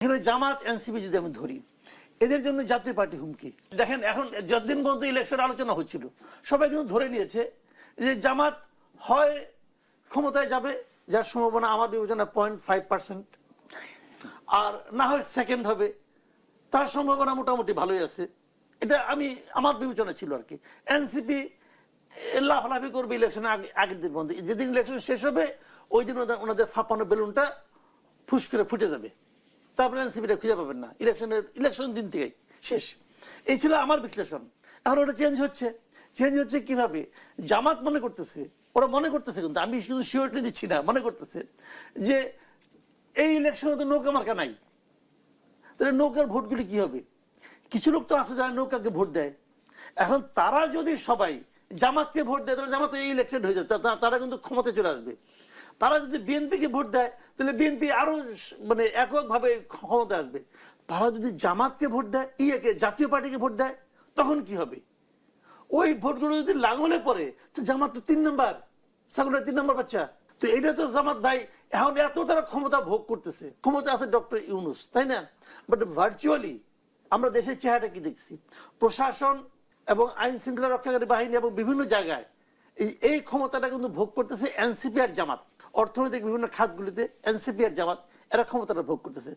এখানে জামাত এনসিপি যদি আমি ধরি, এদের জন্য জাতীয় পার্টি হুমকি। দেখেন এখন যতদিন পর্যন্ত ইলেকশন আলোচনা হচ্ছিল সবাই কিন্তু ধরে নিয়েছে যে জামাত হয় ক্ষমতায় যাবে, যার সম্ভাবনা আমার বিবেচনা 0.5%, আর না হয় সেকেন্ড হবে, তার সম্ভাবনা মোটামুটি ভালোই আছে। এটা আমার বিবেচনা ছিল আর কি। এনসিপি লাফালাফি করবে ইলেকশন আগের দিন পর্যন্ত, যেদিন ইলেকশন শেষ হবে ওই দিন ওনাদের ফাঁপানো বেলুনটা ফুস করে ফুটে যাবে, তারপরে এনসিপিটা খুঁজে পাবেন না, ইলেকশন দিন থেকেই শেষ। এই ছিল আমার বিশ্লেষণ। এখন ওটা চেঞ্জ হচ্ছে কিভাবে? জামাত ওরা মনে করতেছে, কিন্তু আমি শুধু সিওরিটি দিচ্ছি না, মনে করতেছে যে এই ইলেকশনে তো নৌকা মার্কা নাই, তাহলে নৌকার ভোটগুলি কি হবে? কিছু লোক তো আছে যারা নৌকাকে ভোট দেয়। এখন তারা যদি সবাই জামাতকে ভোট দেয় তাহলে জামাত এই ইলেকশন হয়ে যাবে, তারা কিন্তু ক্ষমতায় চলে আসবে। তারা যদি বিএনপিকে ভোট দেয় তাহলে বিএনপি আরো এককভাবে ক্ষমতায় আসবে। তারা যদি জামাতকে ভোট দেয়, জাতীয় পার্টিকে ভোট দেয়, তখন কি হবে? ওই ভোটগুলো যদি লাঙলে পড়ে তো জামাত তো 3 নম্বর, ছাগলের 3 নম্বর বাচ্চা। তো এটা তো জামাত ভাই এখন এত তারা ক্ষমতা ভোগ করতেছে, ক্ষমতা আছে ডক্টর ইউনূস, তাই না? বাট ভার্চুয়ালি আমরা দেশের চেহারাটা কি দেখছি? প্রশাসন এবং আইন শৃঙ্খলা রক্ষাকারী বাহিনী এবং বিভিন্ন জায়গায় এই ক্ষমতাটা কিন্তু ভোগ করতেছে এনসিপি আর জামাত। অর্থনৈতিক বিভিন্ন খাতগুলিতে এনসিপি আর জামাত এরা ক্ষমতাটা ভোগ করতেছে।